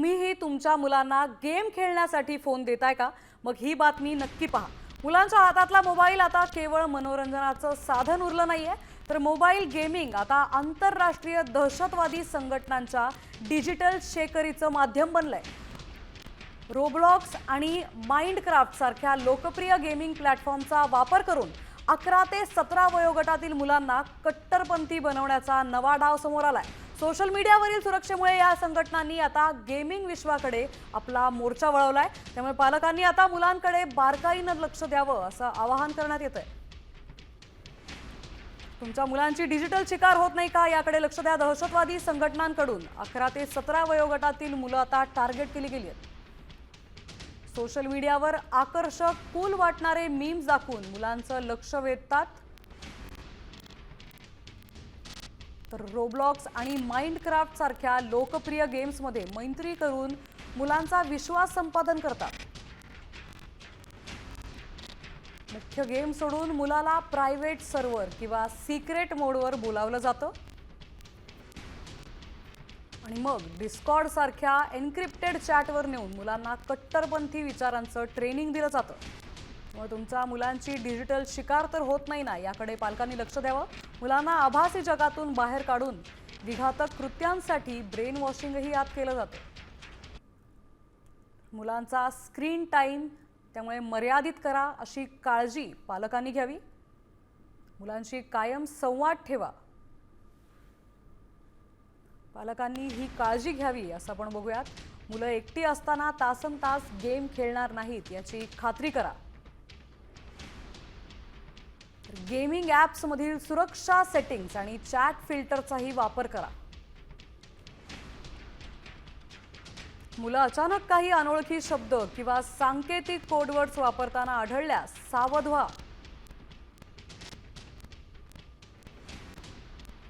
तुम्हीही तुमच्या मुलांना गेम खेळण्यासाठी फोन देताय का? मग ही बातमी नक्की पहा। मुलांच्या हातातला मोबाईल आता केवळ मनोरंजनाचं साधन उरलं नाहीये, तर मोबाईल गेमिंग आता आंतरराष्ट्रीय दहशतवादी संघटनांच्या डिजिटल शेकरीचं माध्यम बनलंय। रोब्लॉक्स आणि माइंडक्राफ्ट सारख्या लोकप्रिय गेमिंग प्लॅटफॉर्मचा वापर करून 11 ते 17 वयोगटातील मुलांना कट्टरपंथी बनवण्याचा नवा डाव समोर आलाय। सोशल मीडियावरील सुरक्षेमुळे या संघटनांनी आता गेमिंग विश्वाकडे आपला मोर्चा वळवलाय। त्यामुळे पालकांनी आता मुलांकडे बारकाईनं लक्ष द्यावं असं आवाहन करण्यात येतंय। तुमच्या मुलांची डिजिटल शिकार होत नाही का याकडे लक्ष द्या। दहशतवादी संघटनांकडून 11 ते 17 वयोगटातील मुलं आता टार्गेट केली गेली आहेत। सोशल मीडियावर आकर्षक कूल वाटणारे मीम्स दाखवून मुलांचं लक्ष वेधतात, तर रोब्लॉक्स आणि माइंडक्राफ्ट सारख्या लोकप्रिय गेम्समध्ये मैत्री करून मुलांचा विश्वास संपादन करतात। मुख्य गेम सोडून मुलाला प्रायव्हेट सर्व्हर किंवा सिक्रेट मोडवर बोलावलं जातं आणि मग डिस्कॉर्ड सारख्या एन्क्रिप्टेड चॅटवर नेऊन मुलांना कट्टरपंथी विचारांचं ट्रेनिंग दिलं जातं। मग तुमच्या मुलांची डिजिटल शिकार तर होत नाही ना, याकडे पालकांनी लक्ष द्यावं। मुलांना आभासी जगातून बाहेर काढून विघातक कृत्यांसाठी ब्रेन वॉशिंगही यात केलं जातं। मुलांचा स्क्रीन टाइम त्यामुळे मर्यादित करा अशी काळजी पालकांनी घ्यावी। मुलांशी कायम संवाद ठेवा, पालकांनी ही काळजी घ्यावी असं आपण बघूयात। मुलं एकटी असताना तासनतास गेम खेळणार नाहीत याची खात्री करा। गेमिंग ॲप्स मधील सुरक्षा सेटिंग्स आणि चॅट फिल्टरचाही वापर करा। मुलं अचानक काही अनोळखी शब्द किंवा सांकेतिक कोडवर्ड्स वापरताना आढळल्यास सावध व्हा।